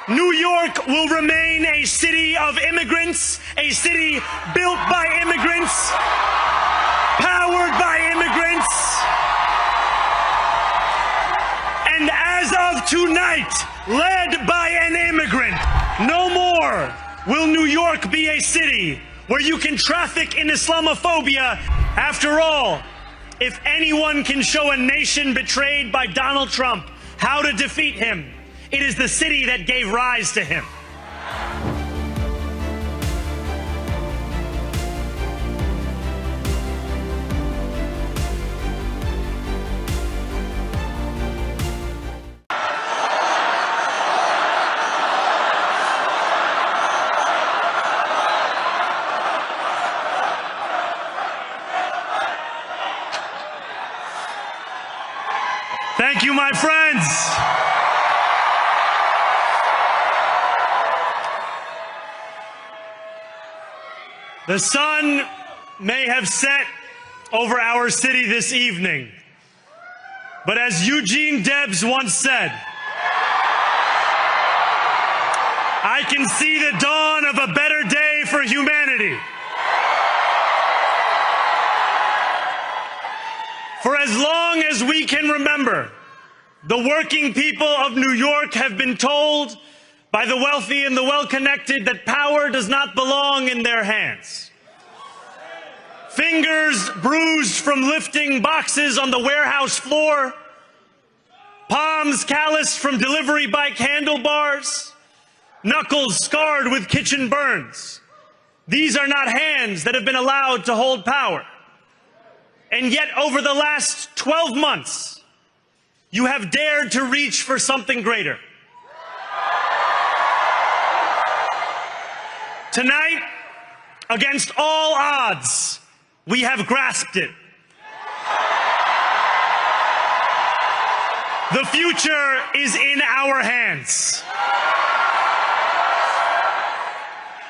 New York will remain a city of immigrants, a city built by immigrants, powered by immigrants. And as of tonight, led by an immigrant. No more will New York be a city where you can traffic in Islamophobia. After all, if anyone can show a nation betrayed by Donald Trump how to defeat him, it is the city that gave rise to him. Thank you, my friends. The sun may have set over our city this evening, but as Eugene Debs once said, I can see the dawn of a better day for humanity. For as long as we can remember, the working people of New York have been told by the wealthy and the well-connected that power does not belong in their hands. Fingers bruised from lifting boxes on the warehouse floor, palms calloused from delivery bike handlebars, knuckles scarred with kitchen burns. These are not hands that have been allowed to hold power. And yet, over the last 12 months, you have dared to reach for something greater. Tonight, against all odds, we have grasped it. The future is in our hands.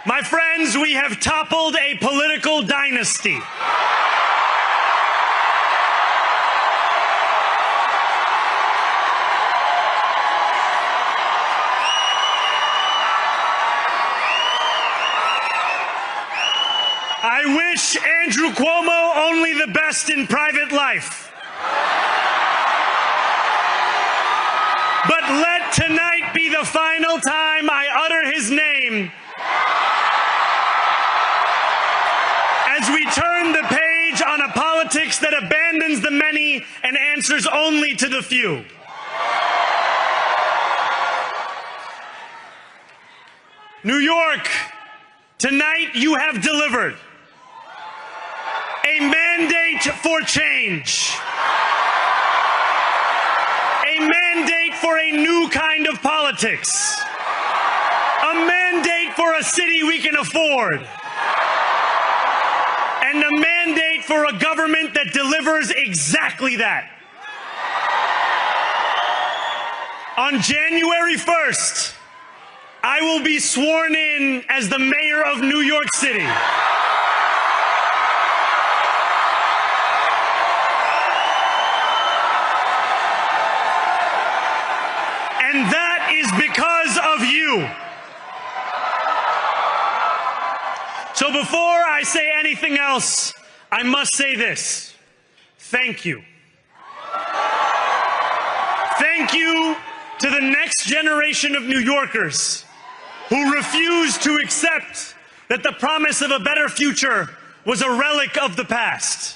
My friends, we have toppled a political dynasty. I wish Andrew Cuomo only the best in private life. But let tonight be the final time I utter his name as we turn the page on a politics that abandons the many and answers only to the few. New York, tonight you have delivered a mandate for change, a mandate for a new kind of politics, a mandate for a city we can afford, and a mandate for a government that delivers exactly that. On January 1st, I will be sworn in as the mayor of New York City. And that is because of you. So before I say anything else, I must say this. Thank you. Thank you to the next generation of New Yorkers who refused to accept that the promise of a better future was a relic of the past.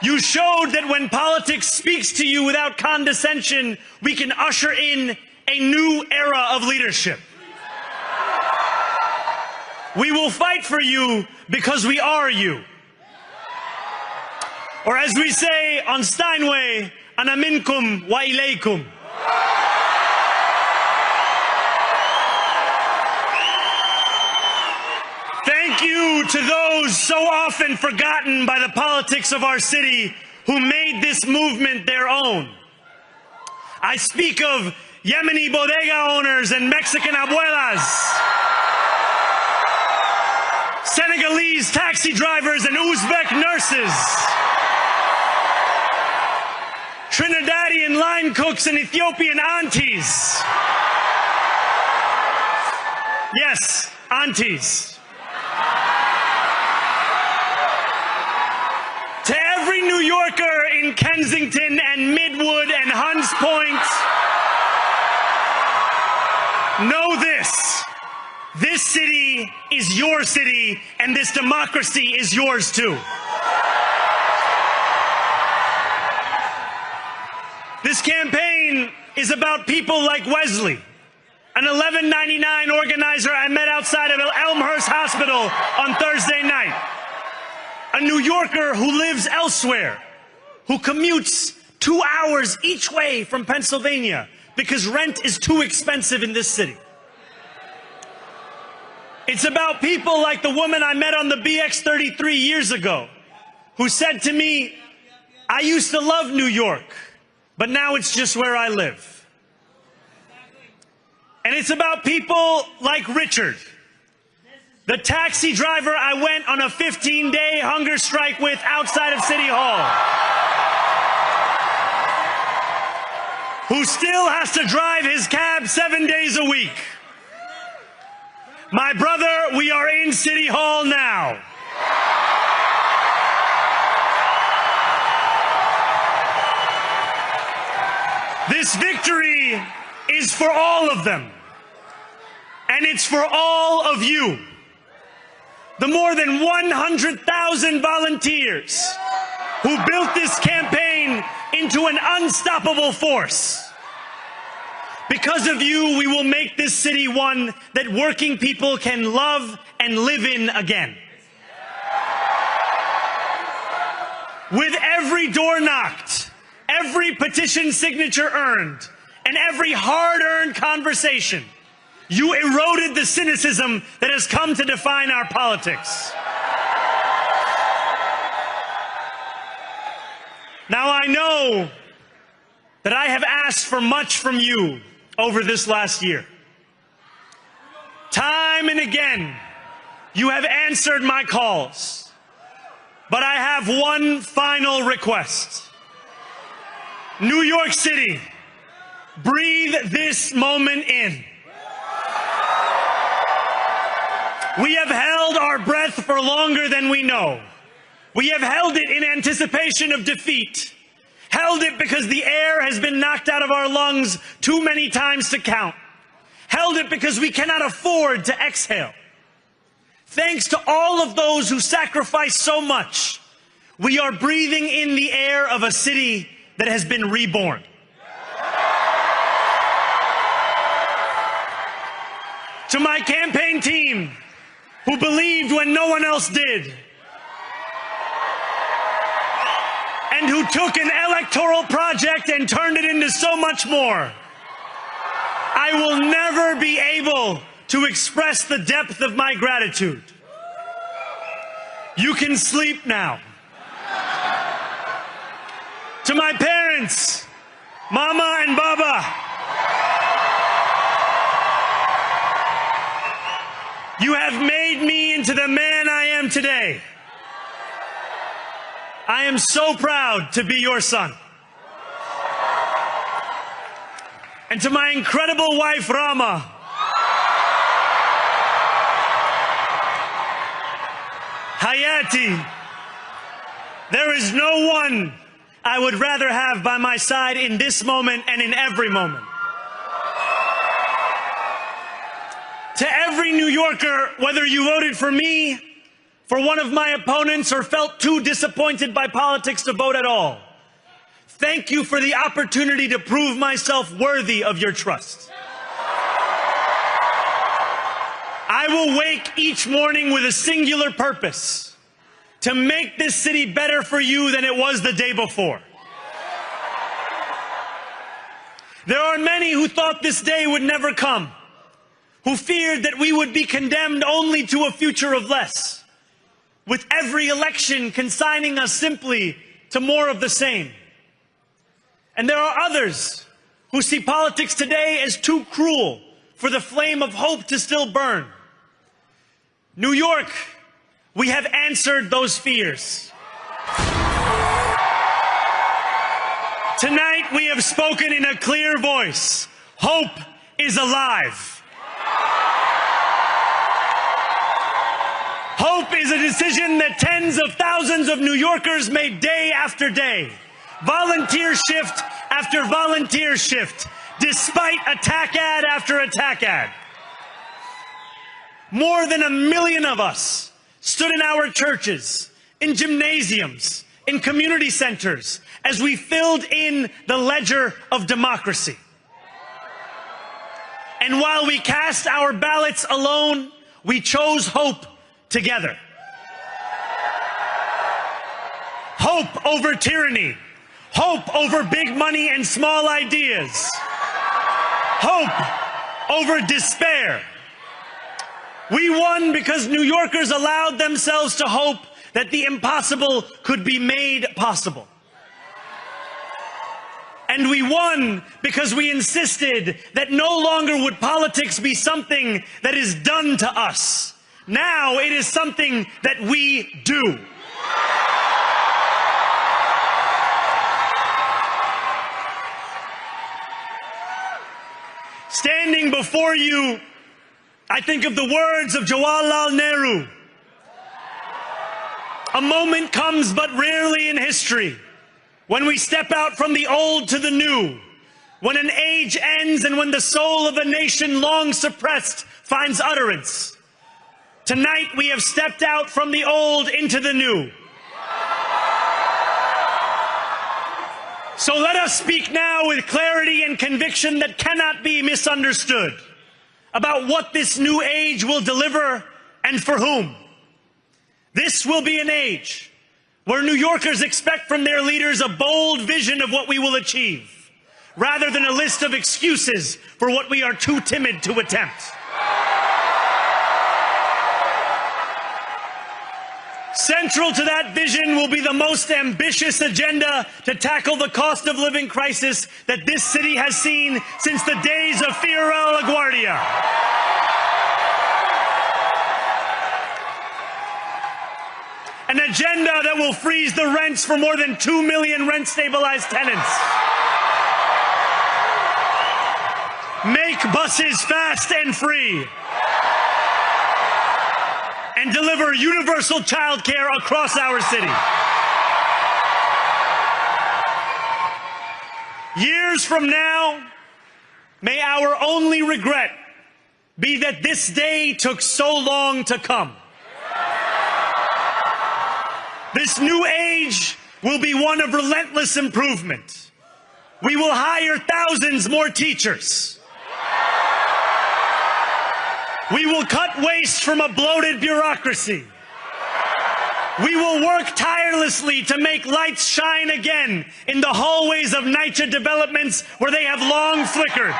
You showed that when politics speaks to you without condescension, we can usher in a new era of leadership. We will fight for you because we are you. Or as we say on Steinway, ana minkum wa ilaykum. Thank you to those so often forgotten by the politics of our city who made this movement their own. I speak of Yemeni bodega owners and Mexican abuelas, Senegalese taxi drivers and Uzbek nurses, Trinidadian line cooks and Ethiopian aunties, Yes, aunties. To every New Yorker in Kensington and Midwood and Hunts Point, know this. This city is your city, and this democracy is yours too. This campaign is about people like Wesley, an 1199 organizer I met outside of Elmhurst Hospital on Thursday night. A New Yorker who lives elsewhere, who commutes 2 hours each way from Pennsylvania because rent is too expensive in this city. It's about people like the woman I met on the BX33 years ago, who said to me, I used to love New York, but now it's just where I live. And it's about people like Richard, the taxi driver I went on a 15-day hunger strike with outside of City Hall, who still has to drive his cab 7 days a week. My brother, we are in City Hall now. This victory is for all of them, and it's for all of you. The more than 100,000 volunteers who built this campaign into an unstoppable force. Because of you, we will make this city one that working people can love and live in again. With every door knocked, every petition signature earned, and every hard-earned conversation, you eroded the cynicism that has come to define our politics. Now I know that I have asked for much from you over this last year. Time and again, you have answered my calls. But I have one final request. New York City, breathe this moment in. We have held our breath for longer than we know. We have held it in anticipation of defeat. Held it because the air has been knocked out of our lungs too many times to count. Held it because we cannot afford to exhale. Thanks to all of those who sacrificed so much, we are breathing in the air of a city that has been reborn. To my campaign team, who believed when no one else did, and who took an electoral project and turned it into so much more, I will never be able to express the depth of my gratitude. You can sleep now. To my parents, Mama and Baba, you have made me into the man I am today. I am so proud to be your son. And to my incredible wife, Rama, Hayati, there is no one I would rather have by my side in this moment and in every moment. To every New Yorker, whether you voted for me, for one of my opponents, or felt too disappointed by politics to vote at all, thank you for the opportunity to prove myself worthy of your trust. I will wake each morning with a singular purpose: to make this city better for you than it was the day before. There are many who thought this day would never come, who feared that we would be condemned only to a future of less, with every election consigning us simply to more of the same. And there are others who see politics today as too cruel for the flame of hope to still burn. New York, we have answered those fears. Tonight we have spoken in a clear voice. Hope is alive. Hope is a decision that tens of thousands of New Yorkers made day after day, volunteer shift after volunteer shift, despite attack ad after attack ad. More than 1 million of us stood in our churches, in gymnasiums, in community centers, as we filled in the ledger of democracy. And while we cast our ballots alone, we chose hope together. Hope over tyranny. Hope over big money and small ideas. Hope over despair. We won because New Yorkers allowed themselves to hope that the impossible could be made possible. And we won because we insisted that no longer would politics be something that is done to us. Now it is something that we do. Standing before you, I think of the words of Jawaharlal Nehru. A moment comes but rarely in history when we step out from the old to the new, when an age ends and when the soul of a nation long suppressed finds utterance. Tonight we have stepped out from the old into the new. So let us speak now with clarity and conviction that cannot be misunderstood about what this new age will deliver and for whom. This will be an age where New Yorkers expect from their leaders a bold vision of what we will achieve, rather than a list of excuses for what we are too timid to attempt. Central to that vision will be the most ambitious agenda to tackle the cost of living crisis that this city has seen since the days of Fiorello LaGuardia. An agenda that will freeze the rents for more than 2 million rent-stabilized tenants. Make buses fast and free. And deliver universal childcare across our city. Years from now, may our only regret be that this day took so long to come. This new age will be one of relentless improvement. We will hire thousands more teachers. We will cut waste from a bloated bureaucracy. We will work tirelessly to make lights shine again in the hallways of NYCHA developments where they have long flickered.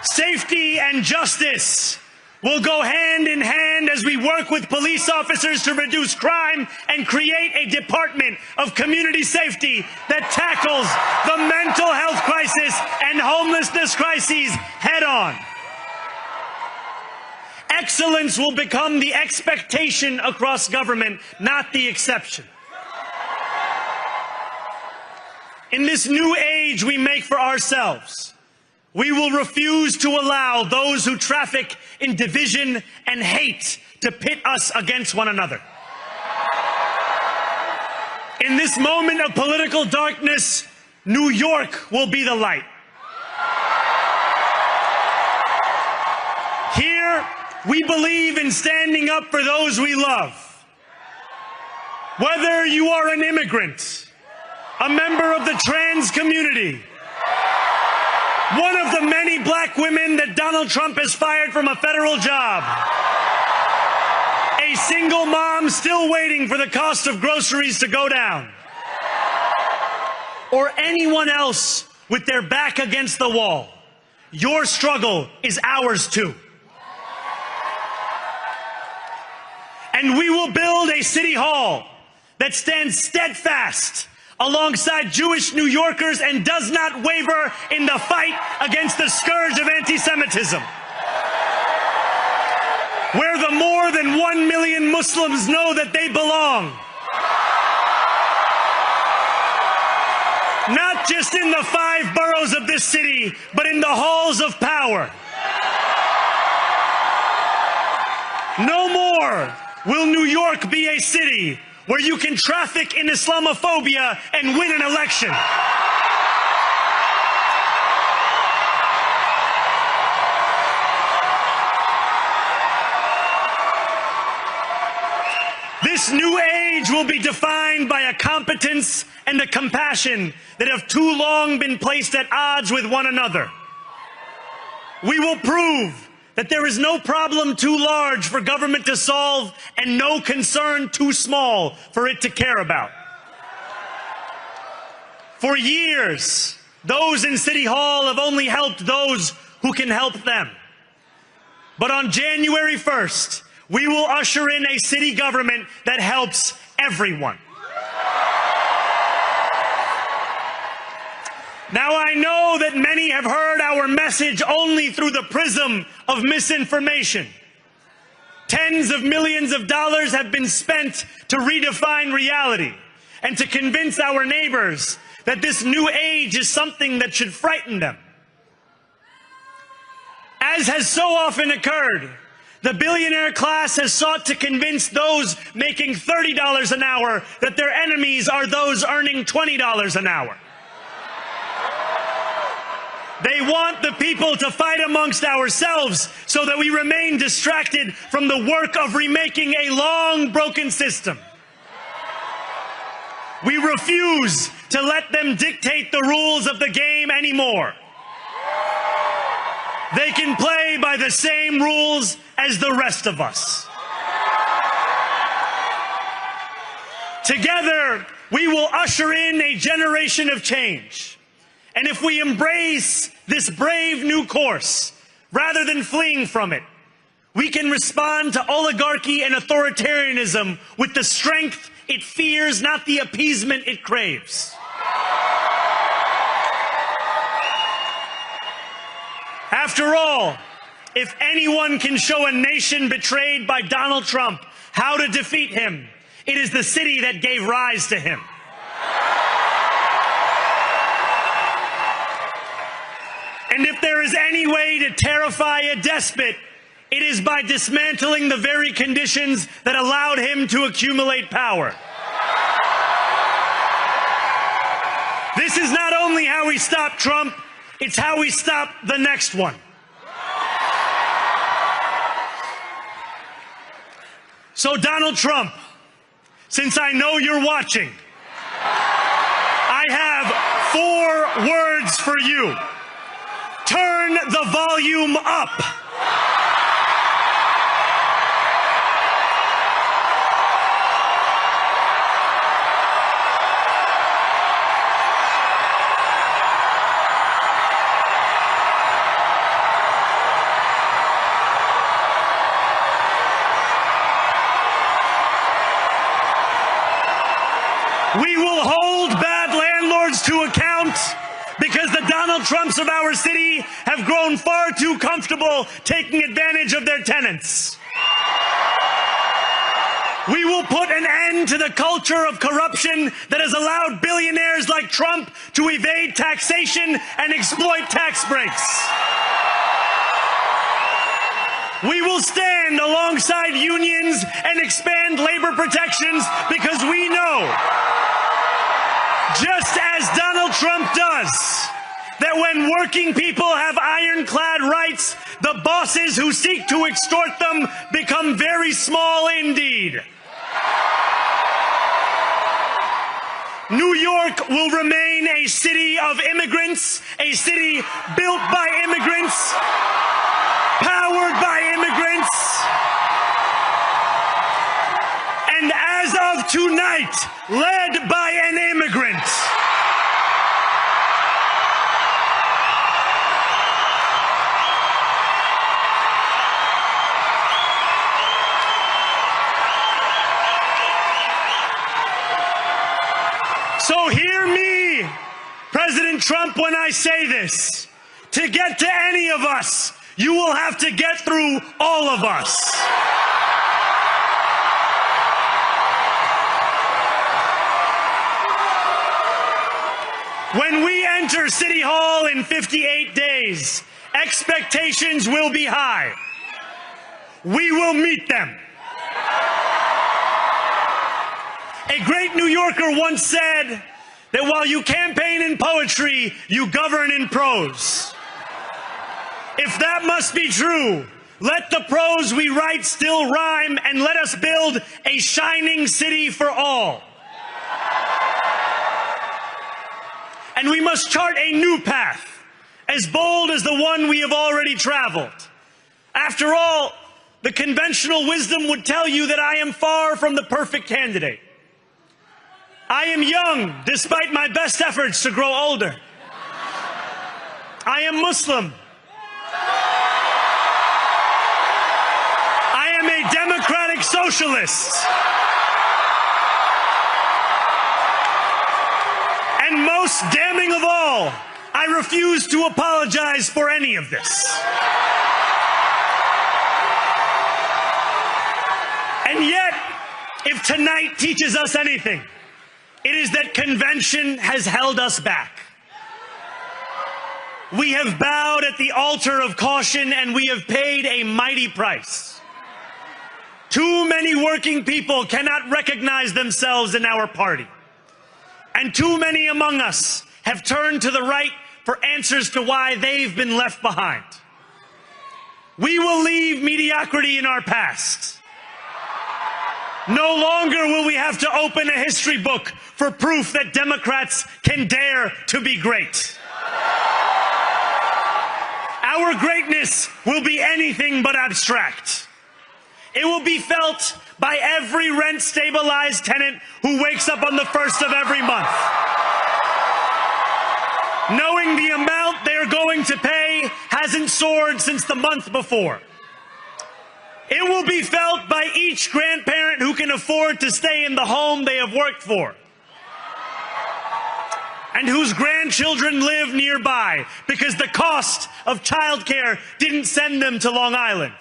Safety and justice will go hand in hand as we work with police officers to reduce crime and create a department of community safety that tackles the mental health crisis and homelessness crises head on. Excellence will become the expectation across government, not the exception. In this new age we make for ourselves, we will refuse to allow those who traffic in division and hate to pit us against one another. In this moment of political darkness, New York will be the light. Here, we believe in standing up for those we love. Whether you are an immigrant, a member of the trans community, one of the many black women that Donald Trump has fired from a federal job, a single mom still waiting for the cost of groceries to go down, or anyone else with their back against the wall, your struggle is ours too. And we will build a city hall that stands steadfast alongside Jewish New Yorkers and does not waver in the fight against the scourge of anti-Semitism. Where the more than 1 million Muslims know that they belong. Not just in the 5 boroughs of this city, but in the halls of power. Nor will New York be a city where you can traffic in Islamophobia and win an election. This new age will be defined by a competence and a compassion that have too long been placed at odds with one another. We will prove that there is no problem too large for government to solve and no concern too small for it to care about. For years, those in City Hall have only helped those who can help them. But on January 1st, we will usher in a city government that helps everyone. Now, I know that many have heard our message only through the prism of misinformation. Tens of millions of dollars have been spent to redefine reality and to convince our neighbors that this new age is something that should frighten them. As has so often occurred, the billionaire class has sought to convince those making $30 an hour that their enemies are those earning $20 an hour. They want the people to fight amongst ourselves so that we remain distracted from the work of remaking a long broken system. We refuse to let them dictate the rules of the game anymore. They can play by the same rules as the rest of us. Together, we will usher in a generation of change. And if we embrace this brave new course, rather than fleeing from it, we can respond to oligarchy and authoritarianism with the strength it fears, not the appeasement it craves. After all, if anyone can show a nation betrayed by Donald Trump how to defeat him, it is the city that gave rise to him. And if there is any way to terrify a despot, it is by dismantling the very conditions that allowed him to accumulate power. This is not only how we stop Trump, it's how we stop the next one. So Donald Trump, since I know you're watching, I have 4 words for you. Turn the volume up. We will hold bad landlords to account because the Donald Trumps of our city have grown far too comfortable taking advantage of their tenants. We will put an end to the culture of corruption that has allowed billionaires like Trump to evade taxation and exploit tax breaks. We will stand alongside unions and expand labor protections because we know, just as Donald Trump does, that when working people have ironclad rights, the bosses who seek to extort them become very small indeed. New York will remain a city of immigrants, a city built by immigrants, powered by immigrants, and as of tonight, led by an immigrant. So hear me, President Trump, when I say this. To get to any of us, you will have to get through all of us. When we enter City Hall in 58 days, expectations will be high. We will meet them. A great New Yorker once said that while you campaign in poetry, you govern in prose. If that must be true, let the prose we write still rhyme, and let us build a shining city for all. And we must chart a new path, as bold as the one we have already traveled. After all, the conventional wisdom would tell you that I am far from the perfect candidate. I am young, despite my best efforts to grow older. I am Muslim. I am a democratic socialist. And most damning of all, I refuse to apologize for any of this. And yet, if tonight teaches us anything, it is that convention has held us back. We have bowed at the altar of caution, and we have paid a mighty price. Too many working people cannot recognize themselves in our party. And too many among us have turned to the right for answers to why they've been left behind. We will leave mediocrity in our past. No longer will we have to open a history book for proof that Democrats can dare to be great. Our greatness will be anything but abstract. It will be felt by every rent-stabilized tenant who wakes up on the first of every month, knowing the amount they're going to pay hasn't soared since the month before. It will be felt by each grandparent who can afford to stay in the home they have worked for, and whose grandchildren live nearby because the cost of childcare didn't send them to Long Island.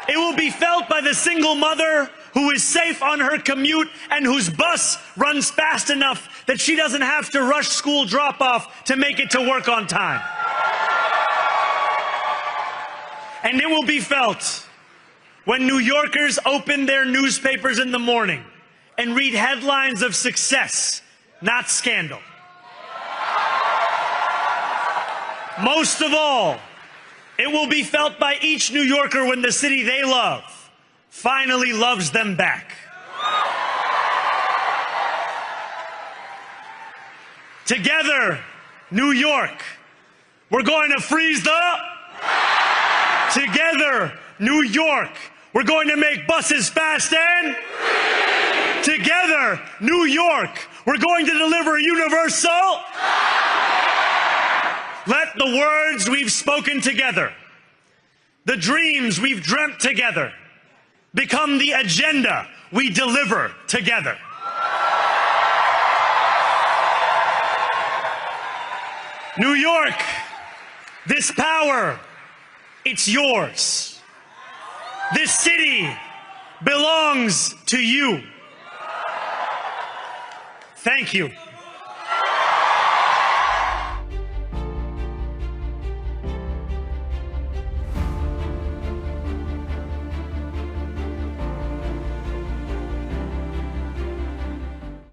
It will be felt by the single mother who is safe on her commute and whose bus runs fast enough that she doesn't have to rush school drop-off to make it to work on time. And it will be felt when New Yorkers open their newspapers in the morning and read headlines of success, not scandal. Most of all, it will be felt by each New Yorker when the city they love finally loves them back. Together, New York, we're going to freeze the... Together, New York, we're going to make buses fast and... Together, New York, we're going to deliver universal... Let the words we've spoken together, the dreams we've dreamt together, become the agenda we deliver together. New York, this power, it's yours. This city belongs to you. Thank you.